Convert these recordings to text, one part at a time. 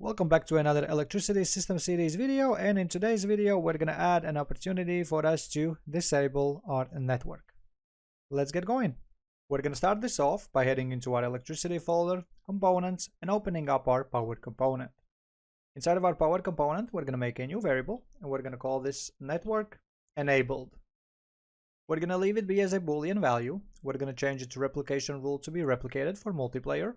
Welcome back to another electricity system series video, and in today's video we're going to add an opportunity for us to disable our network. Let's get going. We're going to start this off by heading into our electricity folder, components, and opening up our power component. Inside of our power component we're going to make a new variable, and we're going to call this network enabled. We're going to leave it be as a boolean value. We're going to change its replication rule to be replicated for multiplayer.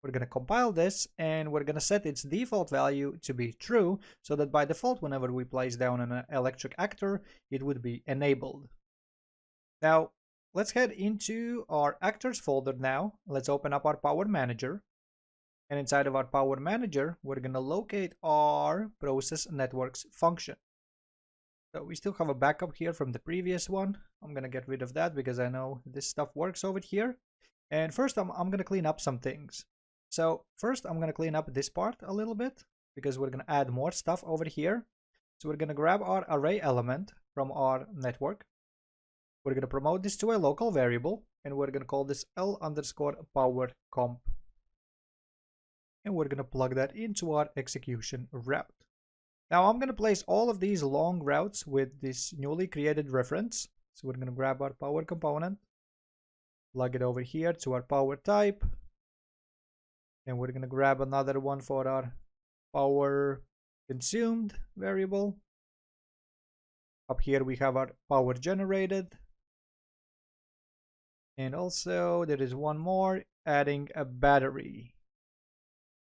We're going to compile this, and we're going to set its default value to be true, so that by default whenever we place down an electric actor it would be enabled. Now let's head into our actors folder. Now let's open up our power manager, and inside of our power manager we're going to locate our process networks function. So we still have a backup here from the previous one. I'm going to get rid of that because I know this stuff works over here. And first I'm going to clean up some things. So first I'm going to clean up this part a little bit because we're going to add more stuff over here. So we're going to grab our array element from our network. We're going to promote this to a local variable, and we're going to call this L_power comp. And we're going to plug that into our execution route. Now I'm going to place all of these long routes with this newly created reference. So we're going to grab our power component, plug it over here to our power type, and we're going to grab another one for our power consumed variable. Up here we have our power generated, and also there is one more, adding a battery.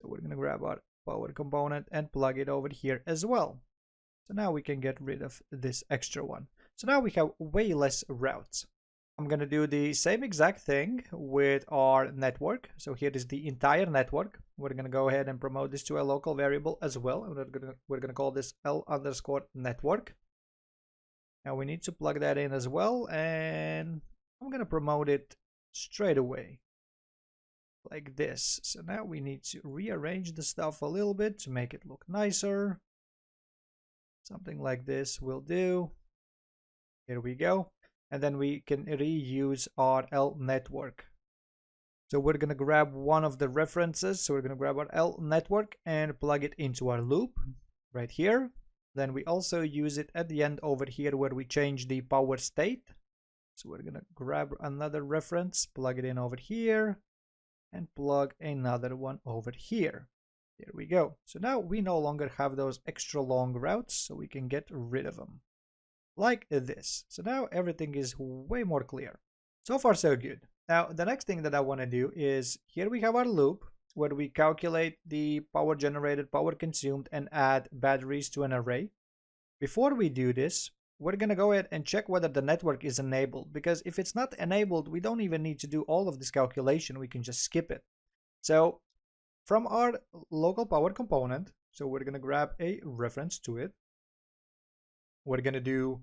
So we're going to grab our power component and plug it over here as well. So now we can get rid of this extra one. So now we have way less routes. I'm going to do the same exact thing with our network. So here is the entire network. We're going to go ahead and promote this to a local variable as well. We're going to call this L_network. Now we need to plug that in as well, and I'm going to promote it straight away like this. So now we need to rearrange the stuff a little bit to make it look nicer. Something like this will do. Here we go. And then we can reuse our L network. So we're going to grab one of the references. So we're going to grab our L network and plug it into our loop right here. Then we also use it at the end over here where we change the power state. So we're going to grab another reference, plug it in over here, and plug another one over here. There we go. So now we no longer have those extra long routes, so we can get rid of them. Like this. So now everything is way more clear. So far so good. Now the next thing that I want to do is, here we have our loop where we calculate the power generated, power consumed, and add batteries to an array. Before we do this, we're going to go ahead and check whether the network is enabled, because if it's not enabled we don't even need to do all of this calculation, we can just skip it. So from our local power component, so we're going to grab a reference to it. We're going to do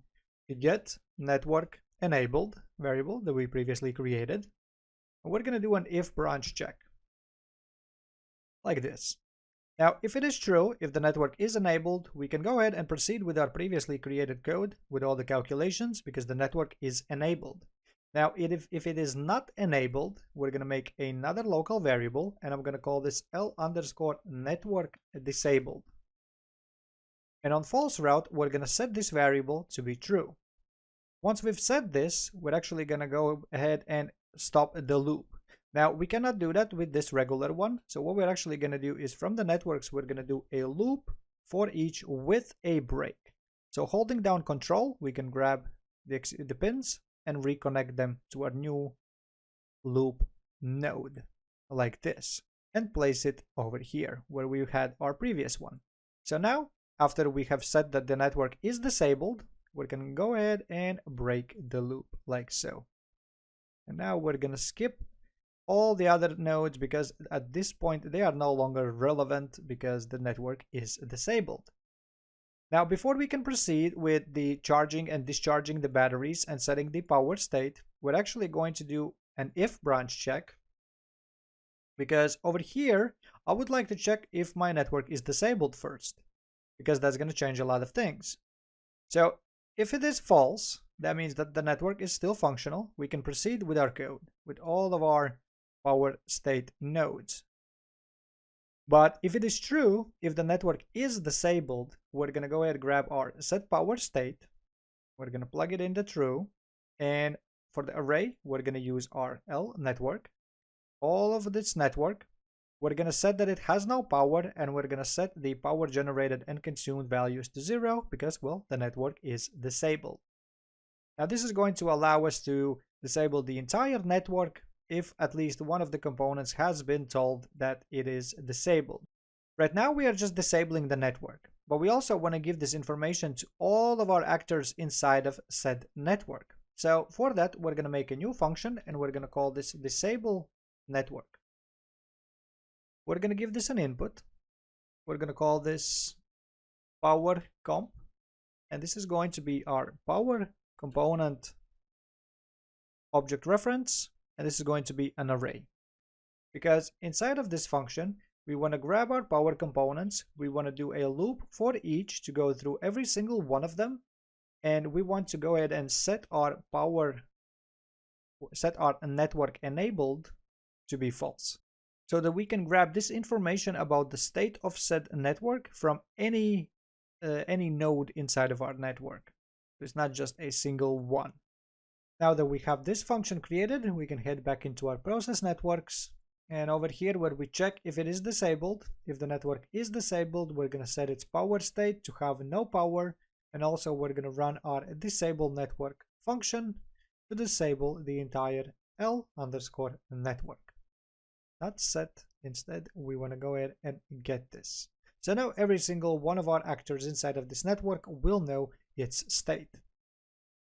a get network enabled variable that we previously created. And we're going to do an if branch check. Like this. Now, if it is true, if the network is enabled, we can go ahead and proceed with our previously created code with all the calculations because the network is enabled. Now, if it is not enabled, we're going to make another local variable, and I'm going to call this L_network disabled. And on false route, we're going to set this variable to be true. Once we've set this, we're actually going to go ahead and stop the loop. Now, we cannot do that with this regular one. So what we're actually going to do is, from the networks, we're going to do a loop for each with a break. So holding down Control, we can grab the pins and reconnect them to our new loop node like this, and place it over here where we had our previous one. So now, after we have said that the network is disabled, we're going to go ahead and break the loop like so. And now we're going to skip all the other nodes because at this point they are no longer relevant because the network is disabled. Now, before we can proceed with the charging and discharging the batteries and setting the power state, we're actually going to do an if branch check, because over here I would like to check if my network is disabled first, because that's going to change a lot of things. So if it is false, that means that the network is still functional. We can proceed with our code with all of our power state nodes. But if it is true, if the network is disabled, we're going to go ahead and grab our set power state. We're going to plug it into true. And for the array, we're going to use our L network. All of this network, we're going to set that it has no power, and we're going to set the power generated and consumed values to 0 because, well, the network is disabled. Now, this is going to allow us to disable the entire network if at least one of the components has been told that it is disabled. Right now, we are just disabling the network, but we also want to give this information to all of our actors inside of said network. So for that, we're going to make a new function, and we're going to call this disable network. We're going to give this an input. We're going to call this power comp, and this is going to be our power component object reference, and this is going to be an array. Because inside of this function, we want to grab our power components, we want to do a loop for each to go through every single one of them, and we want to go ahead and set our network enabled to be false, so that we can grab this information about the state of said network from any node inside of our network. So it's not just a single one. Now that we have this function created, we can head back into our process networks, and over here where we check if it is disabled, if the network is disabled, we're going to set its power state to have no power, and also we're going to run our disable network function to disable the entire L underscore network. That's set. Instead, we want to go ahead and get this. So now every single one of our actors inside of this network will know its state.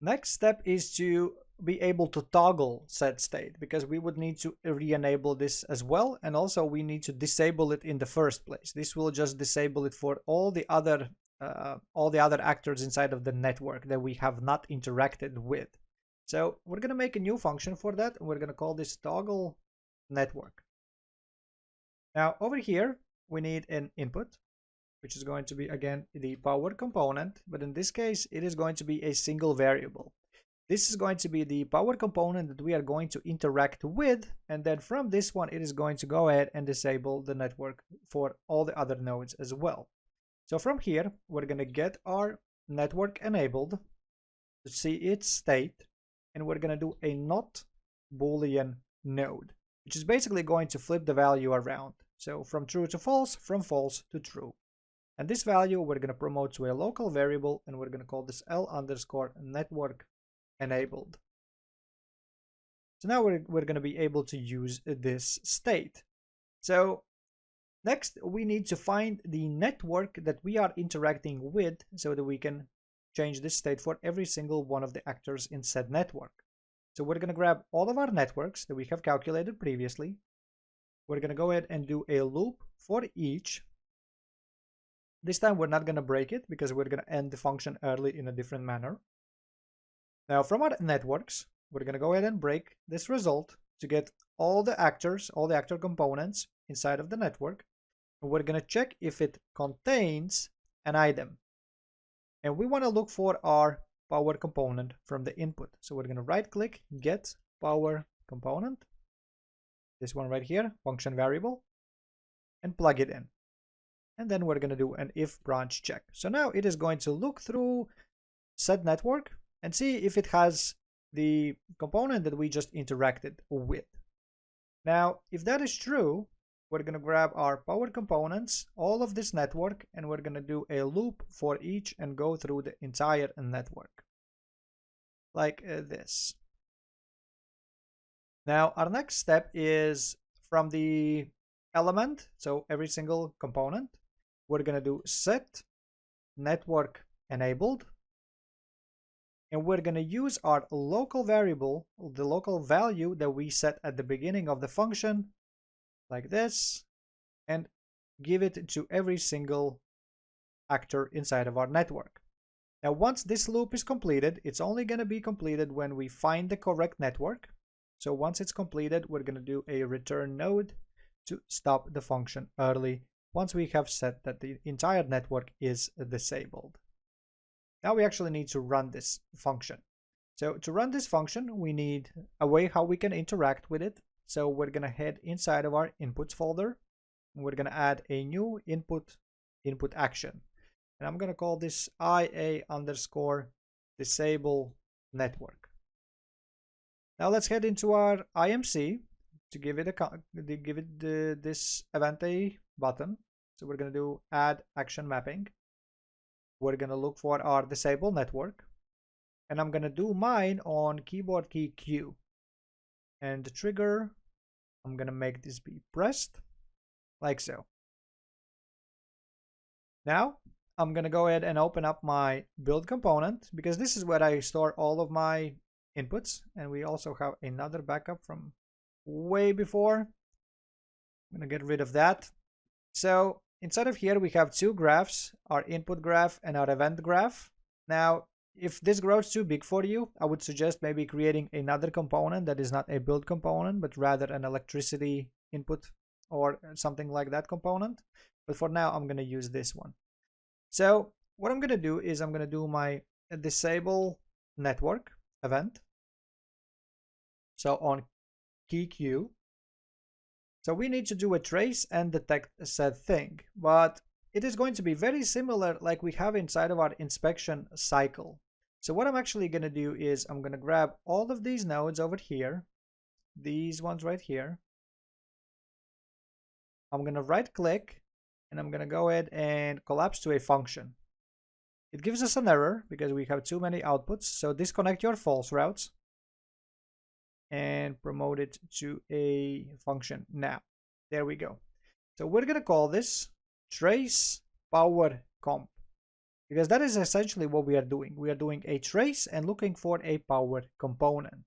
Next step is to be able to toggle said state, because we would need to re-enable this as well, and also we need to disable it in the first place. This will just disable it for all the other actors inside of the network that we have not interacted with. So we're going to make a new function for that, and we're going to call this toggle network. Now over here we need an input, which is going to be again the power component, but in this case it is going to be a single variable. This is going to be the power component that we are going to interact with, and then from this one it is going to go ahead and disable the network for all the other nodes as well. So from here we're going to get our network enabled to see its state, and we're going to do a not boolean node, which is basically going to flip the value around. So from true to false, from false to true. And this value we're going to promote to a local variable, and we're going to call this L underscore network enabled. So now we're going to be able to use this state. So next we need to find the network that we are interacting with so that we can change this state for every single one of the actors in said network. So we're going to grab all of our networks that we have calculated previously. We're going to go ahead and do a loop for each. This time we're not going to break it because we're going to end the function early in a different manner. Now from our networks, we're going to go ahead and break this result to get all the actors, all the actor components inside of the network. And we're going to check if it contains an item. And we want to look for our power component from the input. So we're going to right click, get power component. This one right here, function variable, and plug it in. And then we're going to do an if branch check. So now it is going to look through said network and see if it has the component that we just interacted with. Now, if that is true, we're going to grab our power components, all of this network, and we're going to do a loop for each and go through the entire network. Like this. Now, our next step is from the element, so every single component, we're going to do set network enabled, and we're going to use our local variable, the local value that we set at the beginning of the function, like this, and give it to every single actor inside of our network. Now, once this loop is completed, it's only going to be completed when we find the correct network. So once it's completed, we're going to do a return node to stop the function early once we have set that the entire network is disabled. Now we actually need to run this function. So to run this function, we need a way how we can interact with it. So we're going to head inside of our inputs folder, We're going to add a new input action. And I'm going to call this IA underscore disable network. Now let's head into our IMC to give it this event a button. So we're going to do add action mapping. We're going to look for our disable network, and I'm going to do mine on keyboard key Q. And the trigger, I'm going to make this be pressed like so. Now I'm going to go ahead and open up my build component, because this is where I store all of my inputs, and we also have another backup from way before. I'm going to get rid of that. So inside of here we have two graphs, our input graph and our event graph. Now if this grows too big for you, I would suggest maybe creating another component that is not a build component, but rather an electricity input or something like that component. But for now I'm going to use this one. So what I'm going to do is I'm going to do my disable network event. So on key Q. So we need to do a trace and detect said thing, but it is going to be very similar like we have inside of our inspection cycle. So what I'm actually going to do is I'm going to grab all of these nodes over here, these ones right here. I'm going to right click and I'm going to go ahead and collapse to a function. It gives us an error because we have too many outputs. So disconnect your false routes and promote it to a function now. There we go. So we're going to call this trace power comp, because that is essentially what we are doing. We are doing a trace and looking for a power component.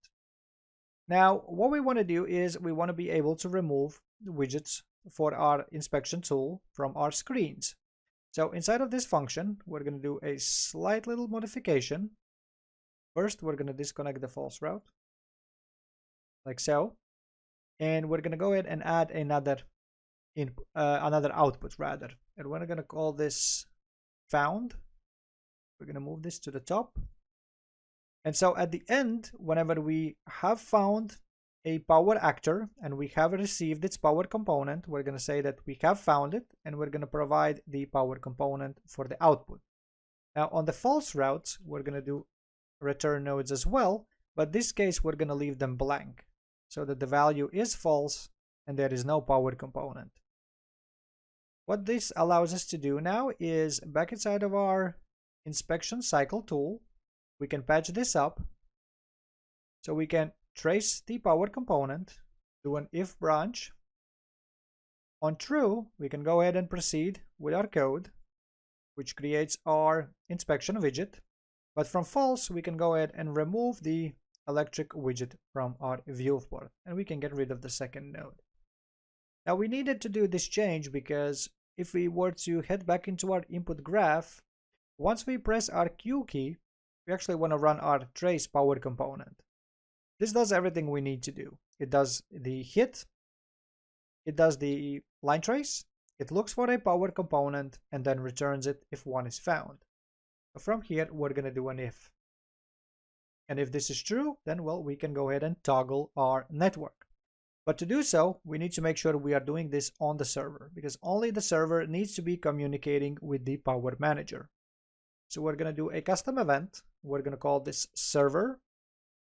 Now what we want to do is we want to be able to remove the widgets for our inspection tool from our screens. So inside of this function we're going to do a slight little modification. First we're going to disconnect the false route like so, and we're going to go ahead and add another output rather, and we're going to call this found. We're going to move this to the top, and so at the end, whenever we have found a power actor and we have received its power component, we're going to say that we have found it, and we're going to provide the power component for the output. Now on the false routes we're going to do return nodes as well, but this case we're going to leave them blank so that the value is false and there is no power component. What this allows us to do now is back inside of our inspection cycle tool, we can patch this up. So we can trace the power component, do an if branch. On true, we can go ahead and proceed with our code, which creates our inspection widget. But from false, we can go ahead and remove the electric widget from our viewport, and we can get rid of the second node. Now we needed to do this change because if we were to head back into our input graph, once we press our Q key, we actually want to run our trace power component. This does everything we need to do. It does the hit, it does the line trace, it looks for a power component, and then returns it if one is found. So from here, we're going to do an if. And if this is true, then well, we can go ahead and toggle our network. But to do so, we need to make sure we are doing this on the server, because only the server needs to be communicating with the power manager. So we're going to do a custom event. We're going to call this server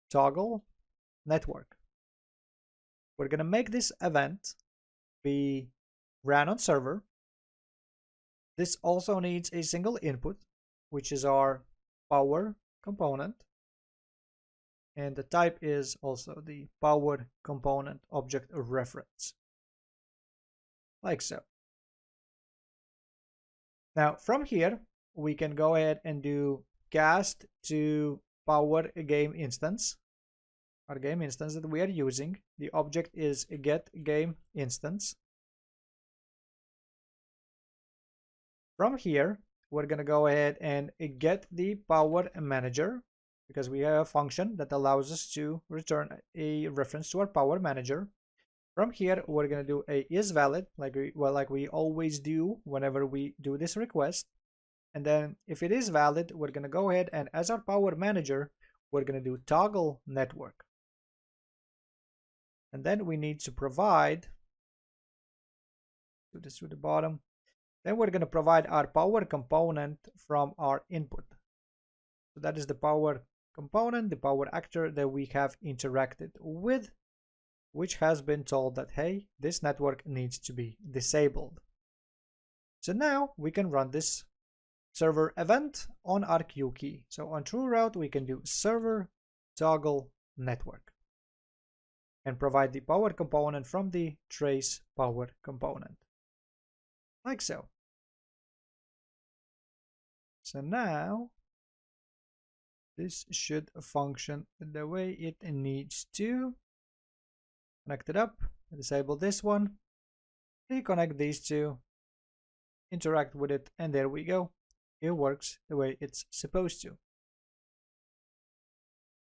toggle network. We're going to make this event be ran on server. This also needs a single input, which is our power component. And the type is also the power component object of reference, like so. Now from here, we can go ahead and do cast to power game instance. Our game instance that we are using, the object is get game instance. From here, we're going to go ahead and get the power manager, because we have a function that allows us to return a reference to our power manager. From here, we're going to do a isValid, like we always do whenever we do this request. And then if it is valid, we're going to go ahead and as our power manager, we're going to do toggle network. And then we need to provide do this to the bottom. Then we're going to provide our power component from our input. So that is the power component, the power actor that we have interacted with, which has been told that, hey, this network needs to be disabled. So now we can run this server event on our Q key. So on true route, we can do server toggle network and provide the power component from the trace power component, like so. So now this should function the way it needs to. Connect it up, disable this one, reconnect these two, interact with it, and there we go. It works the way it's supposed to.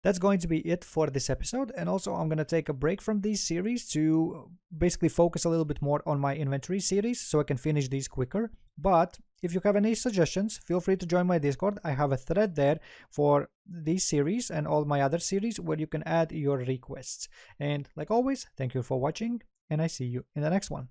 That's going to be it for this episode, and also I'm going to take a break from these series to basically focus a little bit more on my inventory series so I can finish these quicker. But if you have any suggestions, feel free to join my Discord. I have a thread there for these series and all my other series where you can add your requests. And like always, thank you for watching, and I see you in the next one.